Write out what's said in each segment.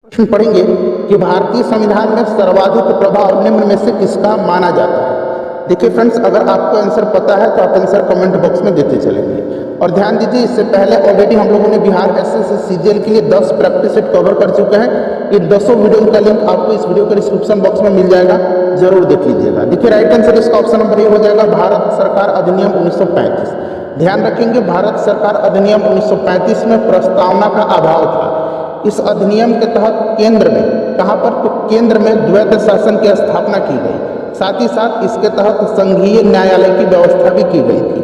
प्रश्न पढ़ेंगे कि भारतीय संविधान में सर्वाधिक प्रभाव निम्न में से किसका माना जाता है। देखिए फ्रेंड्स, अगर आपको आंसर पता है तो आप आंसर कमेंट बॉक्स में देते चलेंगे। और ध्यान दीजिए, इससे पहले ऑलरेडी हम लोगों ने बिहार एसएससी सीजीएल के लिए 10 प्रैक्टिस सेट कवर कर चुके हैं। इन 10 वीडियो का लिंक आपको इस वीडियो के डिस्क्रिप्शन बॉक्स में मिल जाएगा, जरूर देख लीजिएगा। देखिए राइट आंसर इसका ऑप्शन नंबर ए हो जाएगा, भारत सरकार अधिनियम 1935। ध्यान रखेंगे, भारत सरकार अधिनियम 1935 में प्रस्तावना का अभाव था। इस अधिनियम के तहत केंद्र में, कहां पर, तो केंद्र में द्वैत शासन की स्थापना की गई। साथ ही साथ इसके तहत संघीय न्यायालय की व्यवस्था भी की गई थी।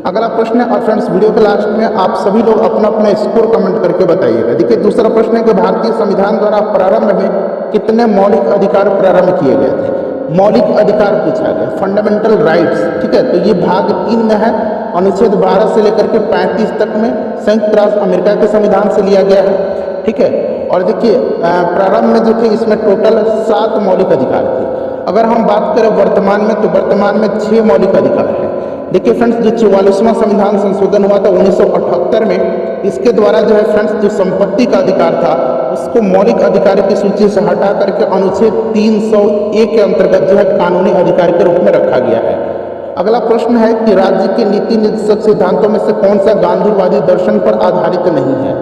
अगला प्रश्न है, और फ्रेंड्स वीडियो के लास्ट में आप सभी लोग अपना अपना स्कोर कमेंट करके बताइएगा। देखिए दूसरा प्रश्न है कि भारतीय संविधान द्वारा प्रारंभ में कितने मौलिक अधिकार प्रारंभ किए गए थे। मौलिक अधिकार पूछा गया, फंडामेंटल राइट्स, ठीक है। तो ये भाग 3 में है, अनुच्छेद 12 से लेकर के 35 तक में संयुक्त राष्ट्र अमेरिका के संविधान से लिया गया है, ठीक है। और देखिए प्रारंभ में जो थे इसमें टोटल 7 मौलिक अधिकार थे। अगर हम बात करें वर्तमान में, तो वर्तमान में 6 मौलिक अधिकार हैं। देखिए फ्रेंड्स, जो 44वां संविधान संशोधन हुआ था 1978 में, इसके द्वारा जो है फ्रेंड्स, जो संपत्ति का अधिकार था उसको मौलिक अधिकार की सूची से हटा करके अनुच्छेद 301 के अंतर्गत जो है कानूनी अधिकार के रूप में रखा गया है। अगला प्रश्न है कि राज्य के नीति निर्देशक सिद्धांतों में से कौन सा गांधीवादी दर्शन पर आधारित नहीं है।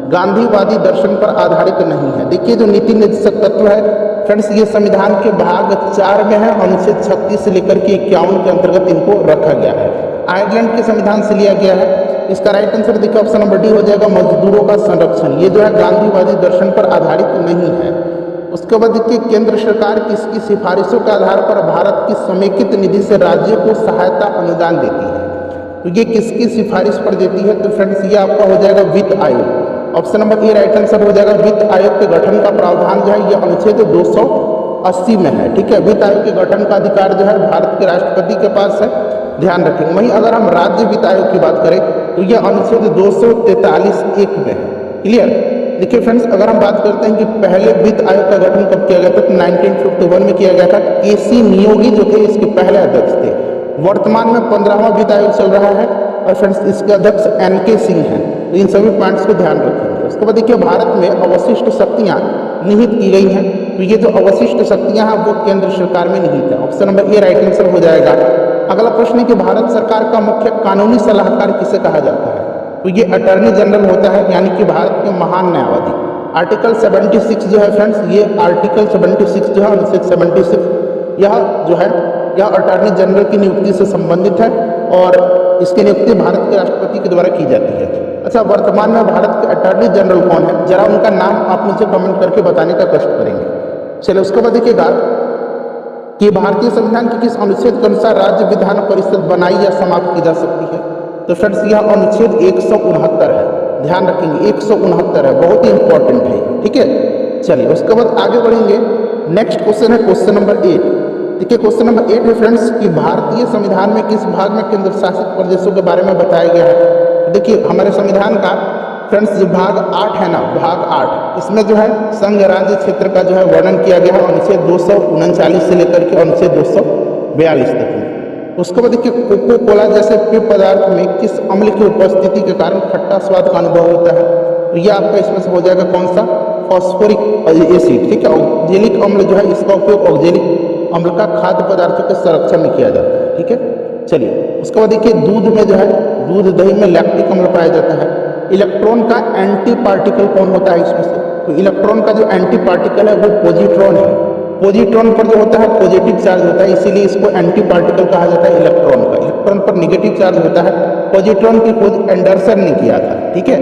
गांधीवादी दर्शन पर आधारित नहीं है। देखिए जो नीति निर्देशक तत्व है फ्रेंड्स, ये संविधान के भाग 4 में है, अनुच्छेद 36 से लेकर के 51 के अंतर्गत इनको रखा गया है। आयरलैंड के संविधान से लिया गया है। इसका राइट आंसर देखिए ऑप्शन नंबर डी हो जाएगा, मजदूरों का संरक्षण। ये जो है गांधीवादी दर्शन पर आधारित नहीं है। उसके बाद देखिए केंद्र सरकार किसकी सिफारिशों के आधार पर भारत की समेकित निधि से राज्यों को सहायता अनुदान देती है। तो ये किसकी सिफारिश पर देती है, तो फ्रेंड्स ये आपका हो जाएगा वित्त आयोग। Option number A right answer हो जाएगा। वित्त आयोग के गठन का प्रावधान जो है ये अनुच्छेद 280 में है, ठीक है। वित्त आयोग के गठन का अधिकार जो है भारत के राष्ट्रपति के पास है, ध्यान रखेंगे। वहीं अगर हम राज्य वित्त आयोग की बात करें तो यह अनुच्छेद 243(1) में है, क्लियर। देखिए फ्रेंड्स, अगर हम बात करते हैं कि पहले वित्त आयोग का गठन कब किया गया था, तो 1951 में किया गया था। केसी नियोगी जो थे इसके पहले अध्यक्ष थे। वर्तमान में 15वां वित्त आयोग चल रहा है और फ्रेंड्स इसके अध्यक्ष NK सिंह हैं। तो इन सभी पॉइंट्स को ध्यान रखेंगे। उसके बाद देखिए भारत में अवशिष्ट शक्तियां निहित की गई हैं। तो ये जो अवशिष्ट शक्तियां हैं वो केंद्र सरकार में निहित है। Option number A right answer हो जाएगा। अगला प्रश्न है कि भारत सरकार का मुख्य कानूनी सलाहकार किसे कहा जाता है। तो ये अटॉर्नी जनरल होता है, यानी कि भारत के महान न्यायवादी। आर्टिकल 76 जो है फ्रेंड्स, ये आर्टिकल 76 जो है अनुच्छेद 76, यह जो है यह अटॉर्नी जनरल की नियुक्ति से संबंधित है और इसकी नियुक्ति भारत के राष्ट्रपति के द्वारा की जाती है। अच्छा, वर्तमान में भारत के अटॉर्नी जनरल कौन है, जरा उनका नाम आप मुझे कमेंट करके बताने का कष्ट करेंगे। चलिए उसके बाद देखिएगा कि भारतीय संविधान के किस अनुच्छेद के अनुसार राज्य विधान परिषद बनाई या समाप्त की जा सकती है। तो फ्रेंड्स यह अनुच्छेद 169 है, ध्यान रखेंगे 169 है, बहुत ही इंपॉर्टेंट है, ठीक है। चलिए उसके बाद आगे बढ़ेंगे। नेक्स्ट क्वेश्चन है क्वेश्चन नंबर 8। देखिए क्वेश्चन नंबर 8 है फ्रेंड्स कि भारतीय संविधान में किस भाग में केंद्र शासित प्रदेशों के बारे में बताया गया है। देखिए हमारे संविधान का फ्रेंड्स जो भाग 8 है ना, भाग 8, इसमें जो है संघ राज्य क्षेत्र का जो है वर्णन किया गया है अनुच्छेद 239 से लेकर के अनुच्छेद 242 तक में। उसके बाद देखिए कोको कोला जैसे पेय पदार्थ में किस अम्ल की उपस्थिति के कारण खट्टा स्वाद का अनुभव होता है। तो यह आपका इसमें से हो जाएगा कौन सा, फॉस्फोरिक एसिड, ठीक है। ऑक्जेलिक अम्ल जो है इसका उपयोग ऑक्जेलिक अम्ल का खाद्य पदार्थों के संरक्षण में किया जाता है, ठीक है। चलिए उसके बाद देखिए दूध में जो है, दूध दही में लैक्टिक अम्ल पाया जाता है। इलेक्ट्रॉन का एंटी पार्टिकल कौन होता है इसमें से, तो इलेक्ट्रॉन का जो एंटी पार्टिकल है वो पॉजिट्रॉन है। पॉजिट्रॉन पर जो होता है पॉजिटिव चार्ज होता है, इसीलिए इसको एंटी पार्टिकल कहा जाता है इलेक्ट्रॉन का। इलेक्ट्रॉन पर निगेटिव चार्ज होता है। पॉजिट्रॉन की खोज एंडरसन ने किया था, ठीक है।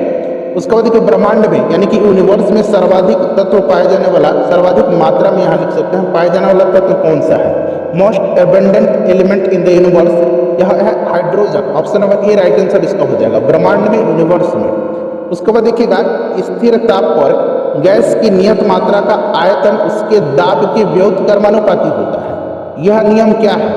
उसके बाद देखिए ब्रह्मांड में यानी कि यूनिवर्स में सर्वाधिक तत्व पाए जाने वाला, सर्वाधिक मात्रा में यहाँ लिख सकते हैं पाए जाने वाला तत्व कौन सा है। Most abundant element in the universe यह है hydrogen. Option number A right answer इसका हो जाएगा, ब्रह्मांड में, यूनिवर्स में। उसके बाद देखिएगा स्थिर ताप पर गैस की नियत मात्रा का आयतन उसके दाब के व्युत्क्रमानुपाती होता है। यह नियम क्या है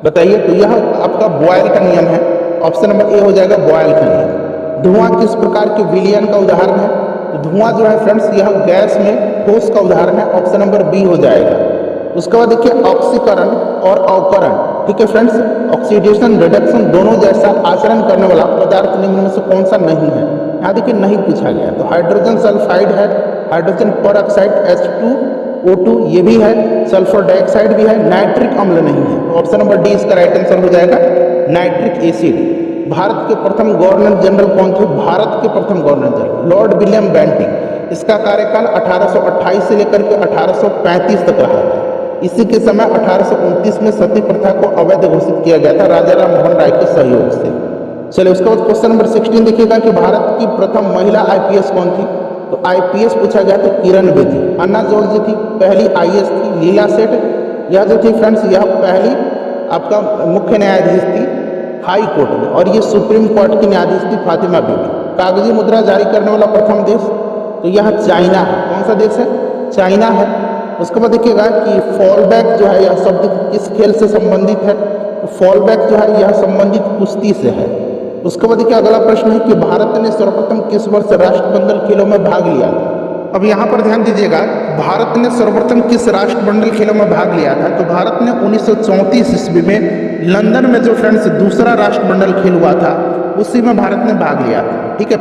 बताइए, तो यह आपका बॉयल का नियम है। ऑप्शन नंबर ए हो जाएगा बॉयल का नियम। धुआं किस प्रकार के विलयन का उदाहरण है, तो धुआं जो है फ्रेंड्स यह गैस में ठोस का उदाहरण है। ऑप्शन नंबर बी हो जाएगा। उसके बाद देखिए ऑक्सीकरण और अवकरण, ठीक है फ्रेंड्स, ऑक्सीडेशन रिडक्शन दोनों जैसा आचरण करने वाला पदार्थ निम्न में से कौन सा नहीं है। यहाँ देखिए नहीं पूछा गया, तो हाइड्रोजन सल्फाइड है, हाइड्रोजन पर ऑक्साइड H2O2 ये भी है, सल्फर डाइऑक्साइड भी है, नाइट्रिक अम्ल नहीं है। तो ऑप्शन नंबर डी इसका राइट आंसर हो जाएगा नाइट्रिक एसिड। भारत के प्रथम गवर्नर जनरल कौन थे? भारत के प्रथम governor general Lord William Bentinck. इसका कार्यकाल 1828 से लेकर के 1835 तक रहा था। इसी के समय 1829 में सती प्रथा को अवैध घोषित किया गया था राजा राम मोहन राय के सहयोग से। चलिए उसके बाद क्वेश्चन नंबर 16 देखिएगा कि भारत की प्रथम महिला आईपीएस कौन थी? तो आईपीएस पूछा गया तो किरण बेदी। अन्ना जॉर्ज थी, पहली आईएएस थी। लीला सेठ यह जो थी फ्रेंड्स यह पहली आपका मुख्य न्यायाधीश थी हाई कोर्ट में, और ये सुप्रीम कोर्ट की न्यायाधीश थी फातिमा बीबी। कागजी मुद्रा जारी करने वाला प्रथम देश तो यह चाइना है। कौन सा देश है? चाइना है। उसके बाद देखिएगा कि फॉल बैक जो है यह शब्द किस खेल से संबंधित है? तो फॉल बैक जो है यह संबंधित कुश्ती से है। उसके बाद देखिए अगला प्रश्न है कि भारत ने सर्वप्रथम किस वर्ष राष्ट्रमंडल खेलों में भाग लिया? अब यहाँ पर ध्यान दीजिएगा, भारत ने सर्वप्रथम किस राष्ट्रमंडल खेलों में भाग लिया था? तो भारत ने 1934 ईस्वी में लंदन में जो फ्रेंड्स दूसरा राष्ट्रमंडल खेल हुआ था उसी में भारत ने भाग लिया था। ठीक है,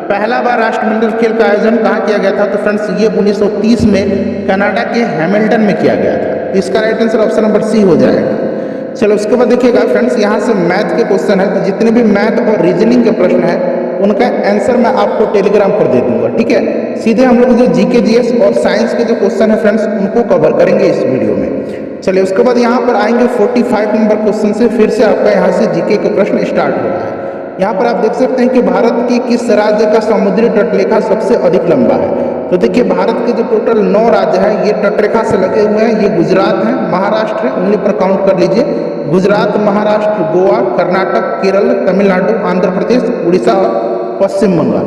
पहला बार राष्ट्रमंडल खेल का आयोजन कहाँ किया गया था? तो फ्रेंड्स ये 1930 में कनाडा के हैमिल्टन में किया गया था। तो इसका right answer option number C हो जाएगा। चलो उसके बाद देखिएगा फ्रेंड्स यहाँ से मैथ के क्वेश्चन है, तो जितने भी मैथ और रीजनिंग के प्रश्न है उनका आंसर मैं आपको टेलीग्राम पर दे दूंगा। ठीक है, सीधे हम लोग जो जीके जीएस और साइंस के जो क्वेश्चन है फ्रेंड्स उनको कवर करेंगे इस वीडियो में। चलिए उसके बाद यहाँ पर आएंगे 45 नंबर क्वेश्चन से, फिर से आपका यहाँ से जीके के प्रश्न स्टार्ट हो रहा है। यहाँ पर आप देख सकते हैं कि भारत की किस राज्य का समुद्री तटरेखा सबसे अधिक लंबा है? तो देखिए भारत के जो टोटल 9 राज्य हैं ये तटरेखा से लगे हुए हैं। ये गुजरात है, महाराष्ट्र है, उंगली पर काउंट कर लीजिए। गुजरात, महाराष्ट्र, गोवा, कर्नाटक, केरल, तमिलनाडु, आंध्र प्रदेश, उड़ीसा और पश्चिम बंगाल।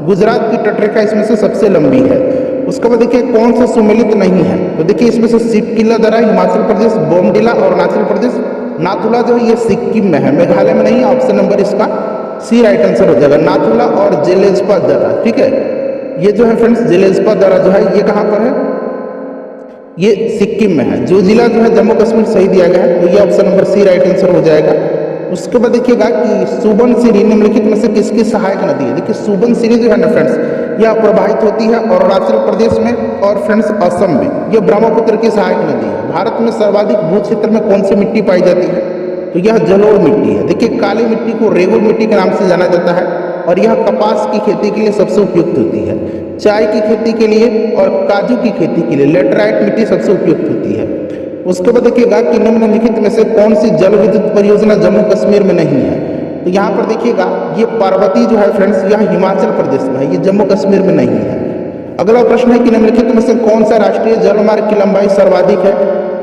गुजरात की तटरेखा इसमें से सबसे लंबी है। उसके बाद देखिए कौन सा सुमेलित नहीं है? तो देखिए इसमें से सिपकिला दरा हिमाचल प्रदेश, बोमडिला अरुणाचल प्रदेश, नाथुला जो है ये सिक्किम में है, मेघालय में नहीं है। ऑप्शन नंबर इसका सी राइट आंसर हो जाएगा, नाथुला और जेलेस्पा दरा। ठीक है, ये जो है फ्रेंड्स जेलेस्पा दरा जो है ये कहाँ पर है? ये सिक्किम में है। जो जिला जो है जम्मू कश्मीर सही दिया गया है, तो ये option number C right answer हो जाएगा। उसके बाद देखिएगा कि सुबनसिरी निम्नलिखित में से किसकी सहायक नदी है? देखिए सुबनसिरी जो है ना फ्रेंड्स यह प्रवाहित होती है अरुणाचल प्रदेश में और फ्रेंड्स असम में। यह ब्रह्मपुत्र की सहायक नदी है। भारत में सर्वाधिक भू क्षेत्र में कौन सी मिट्टी पाई जाती है? तो यह जलोढ़ मिट्टी है। देखिए काली मिट्टी को रेगुल मिट्टी के नाम से जाना जाता है और यह कपास की खेती के लिए सबसे उपयुक्त होती है, चाय की खेती के लिए और काजू की खेती के लिए लेटराइट मिट्टी सबसे उपयुक्त होती है। उसके बाद देखिएगा कि निम्नलिखित में से कौन सी जल विद्युत परियोजना जम्मू कश्मीर में नहीं है? तो यहाँ पर देखिएगा ये पार्वती जो है फ्रेंड्स यह हिमाचल प्रदेश में है, ये जम्मू कश्मीर में नहीं है। अगला प्रश्न है कि निम्नलिखित में से कौन सा राष्ट्रीय जलमार्ग की लंबाई सर्वाधिक है?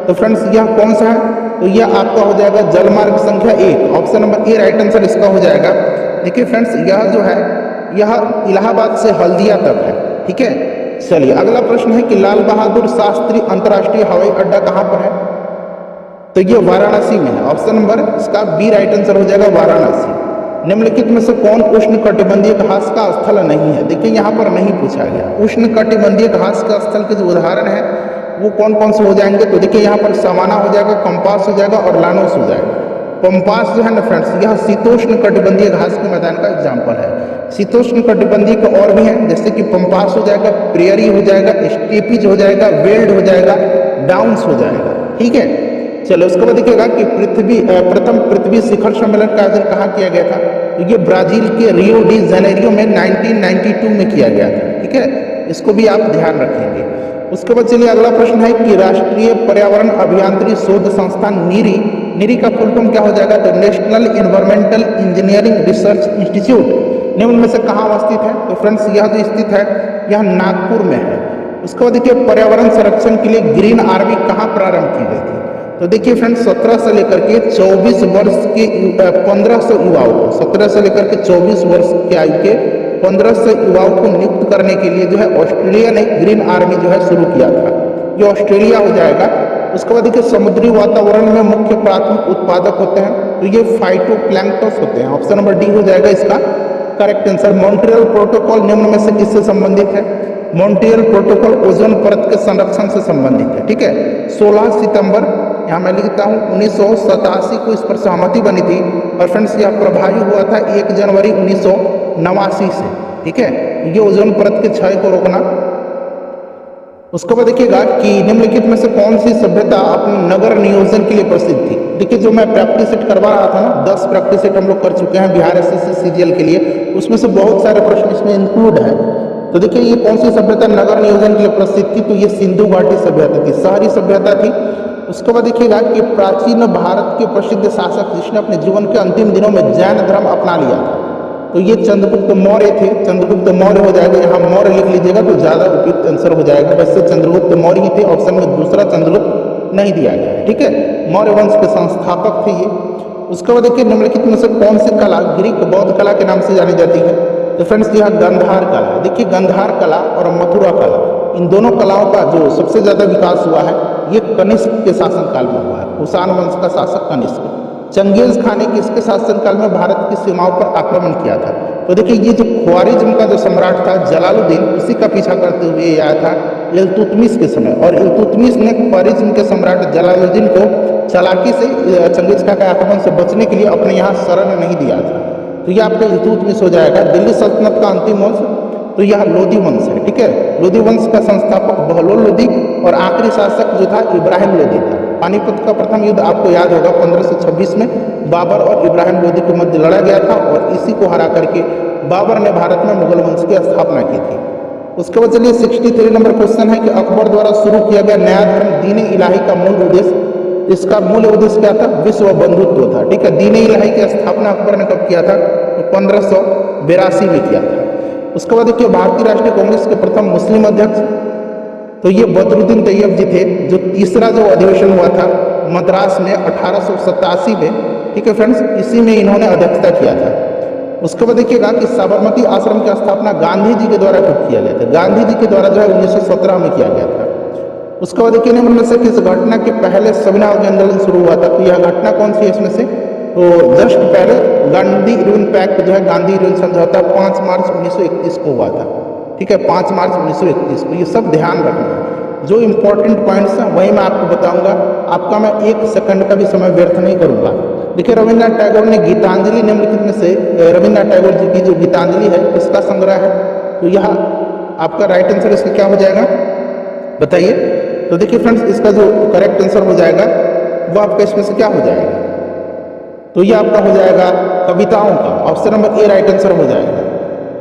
तो फ्रेंड्स यह कौन सा है? तो यह आपका हो जाएगा जलमार्ग संख्या 1। Option number A right answer इसका हो जाएगा। देखिए फ्रेंड्स यह जो है यह इलाहाबाद से हल्दिया तक है। ठीक है, चलिए अगला प्रश्न है कि लाल बहादुर शास्त्री अंतर्राष्ट्रीय हवाई अड्डा कहाँ पर है? तो ये वाराणसी में है। ऑप्शन नंबर इसका बी राइट आंसर हो जाएगा वाराणसी। निम्नलिखित में से कौन उष्ण कटिबंधीय घास का स्थल नहीं है? देखिए यहाँ पर नहीं पूछा गया। उष्ण कटिबंधीय घास का स्थल के जो उदाहरण है वो कौन कौन से हो जाएंगे? तो देखिए यहाँ पर सवाना हो जाएगा, कंपास हो जाएगा और लानोस हो जाएगा। पंपास जो है ना फ्रेंड्स यह शीतोष्ण कटिबंधीय घास के मैदान का एग्जाम्पल है। शीतोष्ण कटिबंधीय का और भी है, जैसे कि पंपास हो जाएगा, प्रेयरी हो जाएगा, स्टेपीज हो जाएगा, वेल्ड हो जाएगा, डाउन्स हो जाएगा। ठीक है, चलो उसके बाद देखिएगा कि प्रथम पृथ्वी शिखर सम्मेलन का आयोजन कहाँ किया गया था? तो ये ब्राजील के रियो डी जेनेरियो में 1992 में किया गया था। ठीक है, इसको भी आप ध्यान रखेंगे। उसके बाद चलिए अगला प्रश्न है कि राष्ट्रीय पर्यावरण अभियांत्रिकी शोध संस्थान नीरी का फुल फॉर्म क्या हो जाएगा? तो national environmental engineering research institute निम्न में से कहाँ अवस्थित है? तो फ्रेंड्स यह जो स्थित है यह नागपुर में है। उसके बाद देखिए पर्यावरण संरक्षण के लिए ग्रीन आर्मी कहाँ प्रारंभ की गई थी? तो देखिए फ्रेंड्स 17 से लेकर के 24 वर्ष के 1500 युवाओं को 17 से लेकर के 24 वर्ष के आयु के 1500 युवाओं को नियुक्त करने के लिए जो है ऑस्ट्रेलिया ने ग्रीन आर्मी जो है शुरू किया था। ये ऑस्ट्रेलिया हो जाएगा। उसके बाद देखिए समुद्री वातावरण में मुख्य प्राथमिक उत्पादक होते हैं, तो ये फाइटोप्लैंक्टन होते हैं। ऑप्शन नंबर डी हो जाएगा इसका करेक्ट आंसर। मॉन्ट्रियल प्रोटोकॉल निम्न में से किससे संबंधित है? मॉन्ट्रियल प्रोटोकॉल ओजोन परत के संरक्षण से संबंधित है। ठीक है, 16 सितंबर यहाँ मैं लिखता हूँ 1987 को इस पर सहमति बनी थी और फ्रेंड्स यह प्रभावी हुआ था 1 जनवरी 1989 से। ठीक है, ये ओजोन परत के क्षय को रोकना। उसके बाद देखिएगा कि निम्नलिखित में से कौन सी सभ्यता अपने नगर नियोजन के लिए प्रसिद्ध थी। देखिए जो मैं प्रैक्टिस सेट करवा रहा था ना, 10 प्रैक्टिस सेट हम लोग कर चुके हैं बिहार एसएससी सीजीएल के लिए, उसमें से बहुत सारे प्रश्न इसमें इंक्लूड है। तो देखिए ये कौन सी सभ्यता नगर नियोजन के लिए प्रसिद्ध थी, तो ये सिंधु घाटी सभ्यता थी, शहरी सभ्यता थी। उसके बाद देखिएगा कि प्राचीन भारत के प्रसिद्ध शासक जिसने अपने जीवन के अंतिम दिनों में जैन धर्म अपना लिया था, तो ये चंद्रगुप्त मौर्य थे। चंद्रगुप्त मौर्य हो जाएगा, यहाँ मौर्य लिख लीजिएगा तो ज़्यादा उपयुक्त आंसर हो जाएगा। वैसे चंद्रगुप्त मौर्य ही थे, ऑप्शन में दूसरा चंद्रगुप्त नहीं दिया गया है, ठीक है। मौर्य वंश के संस्थापक थे ये। उसके बाद देखिए निम्नलिखित में से कौन सी कला ग्रीक बौद्ध कला के नाम से जानी जाती है, तो फ्रेंड्स यह गांधार कला। देखिए गांधार कला और मथुरा कला, इन दोनों कलाओं का जो सबसे ज़्यादा विकास हुआ है ये कनिष्क के शासनकाल में हुआ है। कुषाण वंश का शासक कनिष्क। चंगेज खान ने किसके शासनकाल में भारत की सीमाओं पर आक्रमण किया था, तो देखिए ये जो ख्वारिज्म का जो सम्राट था जलालुद्दीन, उसी का पीछा करते हुए ये आया था इल्तुतमिश के समय। और इल्तुतमिश ने ख्वारिज्म के सम्राट जलालुद्दीन को चालाकी से चंगेज खान के आक्रमण से बचने के लिए अपने यहाँ शरण नहीं दिया था। तो ये आपका इल्तुतमिश हो जाएगा। दिल्ली सल्तनत का अंतिम वंश, तो यह लोधी वंश है, ठीक है। लोधी वंश का संस्थापक बहलोल लोधी और आखिरी शासक जो था इब्राहिम लोधी था। पानीपत का प्रथम युद्ध आपको याद होगा 1526 में बाबर और इब्राहिम लोधी के मध्य लड़ा गया था, और इसी को हरा करके बाबर ने भारत में मुगल वंश की स्थापना की थी। उसके बाद चलिए 63 नंबर क्वेश्चन है कि अकबर द्वारा शुरू किया गया नया धर्म दीन इलाही का मूल उद्देश्य, इसका मूल उद्देश्य क्या था, विश्व बंधुत्व था, ठीक है। दीन इलाही की स्थापना अकबर ने कब किया था, तो 1582 में किया था। उसके बाद देखिए भारतीय राष्ट्रीय कांग्रेस के प्रथम मुस्लिम अध्यक्ष, तो ये बदरुद्दीन तैयब जी थे। जो तीसरा जो अधिवेशन हुआ था मद्रास में 1887 में, ठीक है फ्रेंड्स, इसी में इन्होंने अध्यक्षता किया था। उसके बाद देखिएगा कि साबरमती आश्रम की स्थापना गांधी जी के द्वारा कब किया गया था, गांधी जी के द्वारा जो है 1917 में किया गया था। उसके बाद देखिए निम्न में से किस घटना के पहले सविनय आंदोलन शुरू हुआ था, तो यह घटना कौन सी है इसमें से, तो जस्ट पहले गांधी इरविन पैक्ट जो है, गांधी इरविन समझौता 5 मार्च 1931 को हुआ था, ठीक है, 5 मार्च 1931 को। ये सब ध्यान रखना है, जो इंपॉर्टेंट पॉइंट्स हैं वही मैं आपको बताऊंगा। आपका मैं 1 सेकंड का भी समय व्यर्थ नहीं करूंगा। देखिए रविन्द्रनाथ टैगोर ने गीतांजलि निम्नलिखित में से रविन्द्रनाथ टैगोर जी की जो गीतांजलि है इसका संग्रह है, तो यह आपका राइट आंसर इसका क्या हो जाएगा बताइए। तो देखिए फ्रेंड्स इसका जो करेक्ट आंसर हो जाएगा वो आपका इसमें से क्या हो जाएगा, तो ये आपका हो जाएगा कविताओं का, option number A right answer हो जाएगा,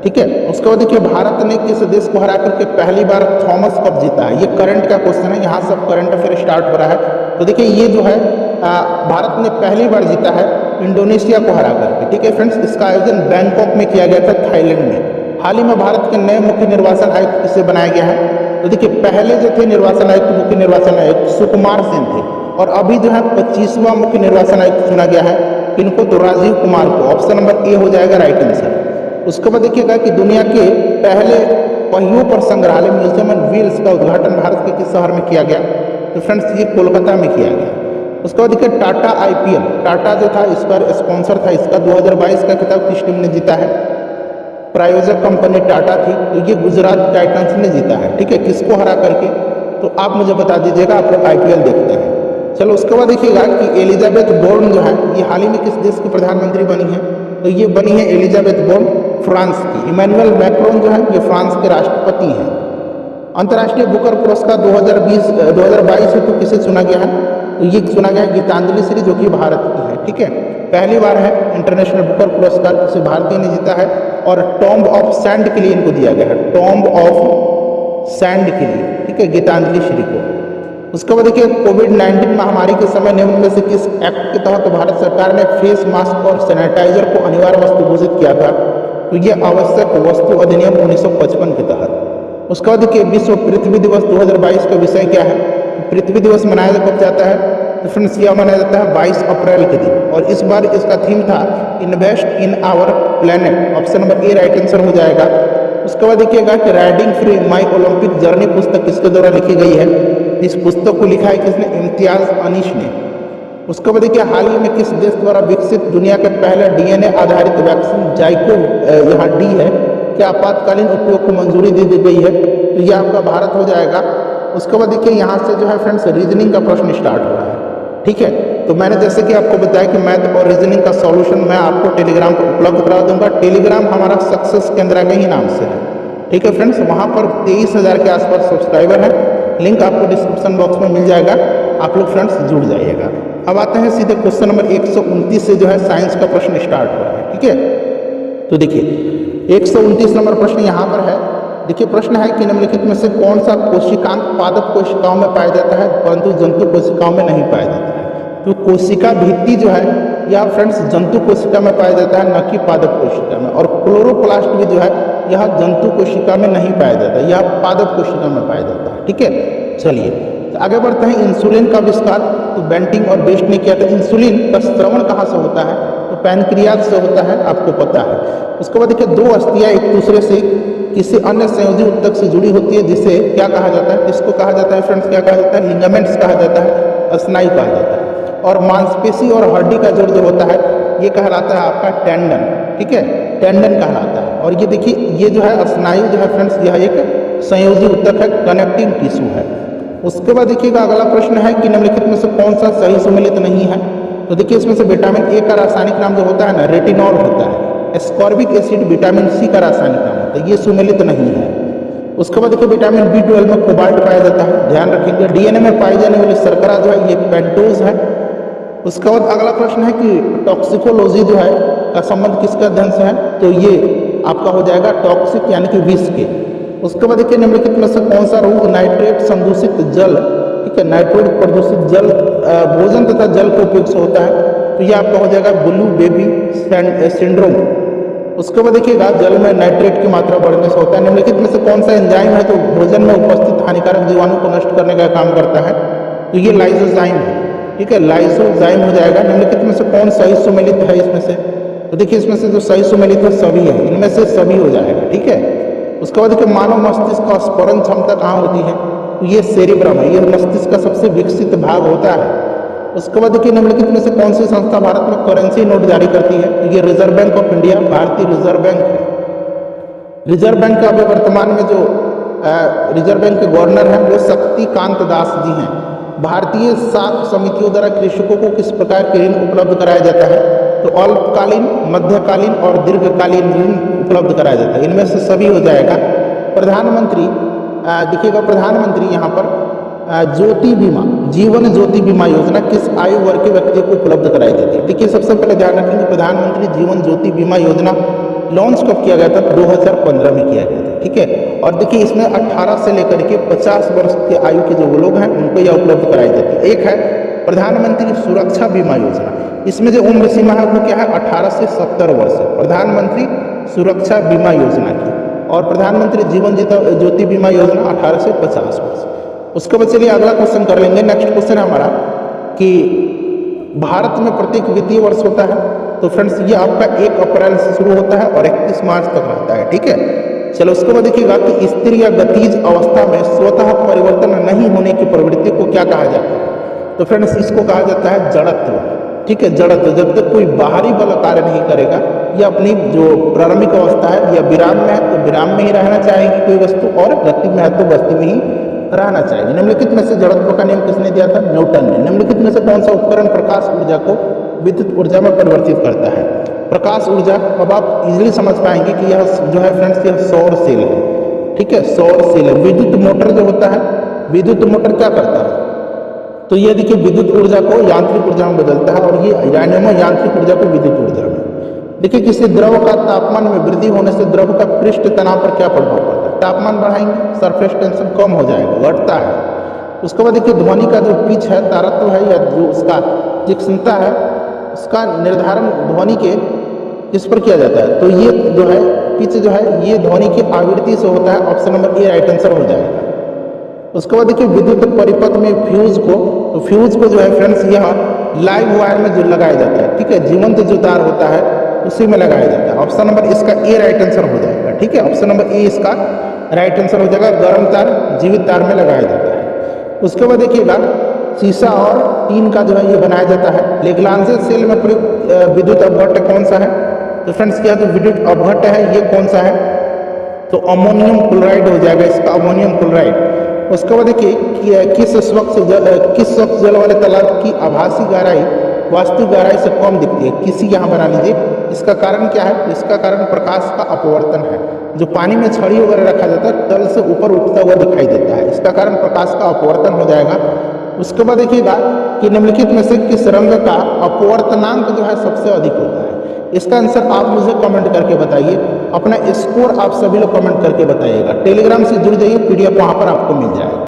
ठीक है। उसके बाद देखिए भारत ने किस देश को हरा करके पहली बार थॉमस कप जीता है, ये करंट का क्वेश्चन है, यहाँ सब करंट अफेयर स्टार्ट हो रहा है। तो देखिए ये जो है भारत ने पहली बार जीता है इंडोनेशिया को हरा करके, ठीक है फ्रेंड्स। इसका आयोजन बैंकॉक में किया गया था, थाईलैंड में। हाल ही में भारत के नए मुख्य निर्वाचन आयुक्त किसे बनाया गया है, तो देखिए पहले जो थे निर्वाचन आयुक्त मुख्य निर्वाचन आयुक्त सुकुमार सेन थे, और अभी जो है 25वां मुख्य निर्वाचन आयुक्त चुना गया है, इनको तो राजीव कुमार को। ऑप्शन नंबर ए हो जाएगा राइट आंसर। उसके बाद देखिएगा कि दुनिया के पहले पहियों पर संग्रहालय म्यूजियम एंड व्हील्स का उद्घाटन भारत के किस शहर में किया गया, तो फ्रेंड्स ये कोलकाता में किया गया। उसके बाद देखिए टाटा IPL, टाटा जो था इस पर स्पॉन्सर था इसका। 2022 का खिताब किस टीम ने जीता है, प्रायोजक कंपनी टाटा थी, तो ये गुजरात टाइटंस ने जीता है, ठीक है। किसको हरा करके, तो आप मुझे बता दीजिएगा, आप लोग IPL देखते हैं। चलो उसके बाद देखिएगा कि एलिजाबेथ बोर्न जो है ये हाल ही में किस देश की प्रधानमंत्री बनी है, तो ये बनी है एलिजाबेथ बोर्न फ्रांस की। इमैनुअल मैक्रोन जो है ये फ्रांस के राष्ट्रपति हैं। अंतर्राष्ट्रीय बुकर पुरस्कार 2022 हेतु किसे चुना गया है, तो ये चुना गया है गीतांजलि श्री, जो कि भारत की है, ठीक है। पहली बार है इंटरनेशनल बुकर पुरस्कार, इसे भारतीय ने जीता है, और टॉम्ब ऑफ सैंड के लिए इनको दिया गया है, टॉम्ब ऑफ सैंड के लिए, ठीक है, गीतांजलि श्री को। उसके बाद देखिए कोविड-19 महामारी के समय निम्न में से किस एक्ट के तहत भारत सरकार ने फेस मास्क और सैनिटाइजर को अनिवार्य वस्तु घोषित किया था, तो ये आवश्यक वस्तु अधिनियम 1955 के तहत। उसके बाद देखिए विश्व पृथ्वी दिवस 2022 का विषय क्या है, पृथ्वी दिवस मनाया कब जाता है, तो फ्रेंड्स यह मनाया जाता है 22 अप्रैल के दिन, और इस बार इसका थीम था invest in our planet. Option number A right answer हो जाएगा। उसके बाद देखिएगा कि riding free my Olympic journey पुस्तक किसके द्वारा लिखी गई है, इस पुस्तक को लिखा है किसने, इम्तियाज अनीश ने। उसके बाद देखिए हाल ही में किस देश द्वारा विकसित दुनिया के पहले DNA आधारित वैक्सीन जाइकोव, यहाँ डी है, क्या आपातकालीन उपयोग को मंजूरी दे दी गई है, तो यह आपका भारत हो जाएगा। उसके बाद देखिए यहाँ से जो है फ्रेंड्स रीजनिंग का प्रश्न स्टार्ट हो रहा है। ठीक है। तो मैंने जैसे कि आपको बताया कि मैथ और रीजनिंग का सॉल्यूशन मैं आपको टेलीग्राम पर उपलब्ध करा दूंगा। टेलीग्राम हमारा सक्सेस केंद्र के ही नाम से है, ठीक है फ्रेंड्स। वहाँ पर 23,000 के आसपास सब्सक्राइबर हैं। लिंक आपको डिस्क्रिप्शन बॉक्स में मिल जाएगा, आप लोग फ्रेंड्स जुड़ जाइएगा। अब आते हैं सीधे क्वेश्चन नंबर 129 से जो है साइंस का प्रश्न स्टार्ट हो रहा है, ठीक है। तो देखिए 129 नंबर प्रश्न यहाँ पर है। देखिए प्रश्न है कि निम्नलिखित में से कौन सा कोशिकांग पादप कोशिकाओं में पाया जाता है परंतु जंतु कोशिकाओं में नहीं पाया जाता है। तो कोशिका भित्ति जो है यह फ्रेंड्स जंतु कोशिका में पाया जाता है, न कि पादप कोशिका में। और क्लोरोप्लास्ट भी जो है यह जंतु कोशिका में नहीं पाया जाता है, यह पादप कोशिका में पाया जाता है, ठीक है। चलिए तो आगे बढ़ते हैं। इंसुलिन का आविष्कार तो बेंटिंग और बेस्ट ने किया था। इंसुलिन का स्रवण कहाँ से होता है? तो पैनक्रियाज से होता है, आपको पता है। उसके बाद देखिए दो अस्थियां एक दूसरे से किसी अन्य संयोजी ऊतक से जुड़ी होती है, जिसे क्या कहा जाता है? इसको कहा जाता है फ्रेंड्स, क्या कहा जाता है? लिगामेंट्स कहा जाता है, स्नायु कहा जाता है। और मांसपेशी और हड्डी का जोड़ जो होता है ये कहलाता है आपका टेंडन, ठीक है, टेंडन कहलाता है। और ये देखिए ये जो है स्नायु जो है फ्रेंड्स यह एक संयोजी ऊतक है, कनेक्टिंग टिश्यू है। उसके बाद देखिएगा अगला प्रश्न है कि निम्नलिखित में से कौन सा सही सुमेलित नहीं है? तो देखिए इसमें से विटामिन ए का रासायनिक नाम जो होता है ना रेटिनॉल होता है। एस्कॉर्बिक एसिड विटामिन सी का रासायनिक नाम होता है, ये सुमेलित नहीं है। उसके बाद देखिए विटामिन B12 में कोबाल्ट पाया जाता है, ध्यान रखिएगा। डीएनए में पाई जाने वाली शर्करा जो है ये पेंटोज है। उसके बाद अगला प्रश्न है कि टॉक्सिकोलॉजी जो है का संबंध किसके अध्ययन से है? तो ये आपका हो जाएगा टॉक्सिक यानी कि विष के। उसके बाद देखिए निम्नलिखित में से कौन सा रोग नाइट्रेट संदूषित जल, ठीक है, नाइट्रेट प्रदूषित जल भोजन तथा जल के उपयोग से होता है? तो ये आपका हो जाएगा ब्लू बेबी सिंड्रोम। उसके बाद देखिएगा जल में नाइट्रेट की मात्रा बढ़ने से होता है। निम्नलिखित में से कौन सा एंजाइम है तो भोजन में उपस्थित हानिकारक जीवाणु को नष्ट करने का काम करता है? तो ये लाइसोजाइम है, ठीक है, लाइसोजाइम हो जाएगा। निम्नलिखित में से कौन सही सुमेलित है इसमें से? तो देखिए इसमें से जो सही सुमेलित है सभी है, इनमें से सभी हो जाएगा, ठीक है। उसके बाद देखिए मानव मस्तिष्क का स्फुरण क्षमता कहाँ होती है? तो ये सेरिब्रम है, ये मस्तिष्क का सबसे विकसित भाग होता है। उसके बाद देखिए निम्नलिखित में से कौन सी संस्था भारत में करेंसी नोट जारी करती है? तो ये रिजर्व बैंक ऑफ इंडिया, भारतीय रिजर्व बैंक है। रिजर्व बैंक का अभी वर्तमान में जो रिजर्व बैंक के गवर्नर हैं वो शक्तिकांत दास जी हैं। भारतीय साख समितियों द्वारा कृषकों को किस प्रकार के ऋण उपलब्ध कराया जाता है? तो अल्पकालीन, मध्यकालीन और दीर्घकालीन ऋण उपलब्ध कराया जाता है, इनमें से सभी हो जाएगा। प्रधानमंत्री देखिएगा प्रधानमंत्री यहाँ पर ज्योति बीमा, जीवन ज्योति बीमा योजना किस आयु वर्ग के व्यक्ति को उपलब्ध कराई जाती है? देखिए सबसे पहले ध्यान रखेंगे प्रधानमंत्री जीवन ज्योति बीमा योजना लॉन्च कब किया गया था? 2015 में किया गया था, ठीक है। और देखिए इसमें 18 से लेकर के 50 वर्ष के आयु के जो लोग हैं उनको यह उपलब्ध कराई जाती है। एक है प्रधानमंत्री सुरक्षा बीमा योजना, इसमें जो उम्र सीमा है वो क्या है? 18 से 70 वर्ष है, प्रधानमंत्री सुरक्षा बीमा योजना की। और प्रधानमंत्री जीवन ज्योति बीमा योजना 18 से 50 वर्ष। उसके बाद चलिए अगला क्वेश्चन कर लेंगे। नेक्स्ट क्वेश्चन है हमारा कि भारत में प्रत्येक वित्तीय वर्ष होता है, तो फ्रेंड्स ये आपका 1 अप्रैल से शुरू होता है और 31 मार्च तक रहता है, ठीक है। चलो उसके बाद देखिएगा कि स्थिर या गतिज अवस्था में स्वतः परिवर्तन नहीं होने की प्रवृत्ति को क्या कहा जाता है? तो फ्रेंड्स इसको कहा जाता है जड़त्व, ठीक है, जड़त्व। जब तक कोई बाहरी बल कार्य नहीं करेगा या अपनी जो प्रारंभिक अवस्था है या विराम में है तो विराम में ही रहना चाहेगी कोई वस्तु, और गति में है तो गति में ही रहना चाहिए। निम्नलिखित में से जड़त्व का नियम किसने दिया था? न्यूटन ने। निम्नलिखित में से कौन सा उपकरण प्रकाश ऊर्जा को विद्युत ऊर्जा में परिवर्तित करता है? प्रकाश ऊर्जा, अब आप इजीली समझ पाएंगे कि यह जो है फ्रेंड्स यह सौर सेल है, ठीक है, सौर सेल है। विद्युत मोटर जो होता है, विद्युत मोटर क्या करता है? तो ये देखिए विद्युत ऊर्जा को यांत्रिक ऊर्जा में बदलता है, और ये डायनेमो यांत्रिक ऊर्जा को विद्युत ऊर्जा में। देखिए किसी द्रव का तापमान में वृद्धि होने से द्रव का पृष्ठ तनाव पर क्या प्रभाव पड़ता है? तापमान बढ़ाएंगे, सरफेस टेंशन कम हो जाएगा, घटता है। उसके बाद देखिए ध्वनि का जो पिच है, तारत्व है, या जो उसका तीक्ष्णता है, उसका निर्धारण ध्वनि के किस पर किया जाता है? तो ये जो है पिच जो है ये ध्वनि की आवृत्ति से होता है। Option number A right answer हो जाएगा। उसके बाद देखिए विद्युत परिपथ में फ्यूज को, तो फ्यूज को जो है फ्रेंड्स यह लाइव वायर में जो लगाया जाता है, ठीक है, जीवंत जो तार होता है उसी में लगाया जाता है। ऑप्शन नंबर इसका ए राइट आंसर हो जाएगा, ठीक है, ऑप्शन नंबर ए इसका राइट आंसर हो जाएगा। गर्म तार जीवित तार में लगाया जाता है। उसके बाद देखिएगा शीशा और टीन का जो है ये बनाया जाता है। लेग्रांजे सेल में प्रयुक्त विद्युत अपघट्ट कौन सा है? तो फ्रेंड्स क्या जो विद्युत अपघट्ट है ये कौन सा है? तो अमोनियम क्लोराइड हो जाएगा इसका, अमोनियम क्लोराइड। उसके बाद देखिए कि किस स्वच्छ जल वाले तालाब की आभासी गहराई वास्तविक गहराई से कम दिखती है। किसी यहाँ बना लीजिए। इसका कारण क्या है? तो इसका कारण प्रकाश का अपवर्तन है। जो पानी में छड़ी वगैरह रखा जाता है तल से ऊपर उठता हुआ दिखाई देता है, इसका कारण प्रकाश का अपवर्तन हो जाएगा। उसके बाद देखिएगा कि निम्नलिखित में से किस रंग का अपवर्तनांक जो है सबसे अधिक होता है। इसका आंसर आप मुझे कमेंट करके बताइए। अपना स्कोर आप सभी लोग कमेंट करके बताइएगा। टेलीग्राम से जुड़ जाइए, PDF वहाँ पर आपको मिल जाएगा।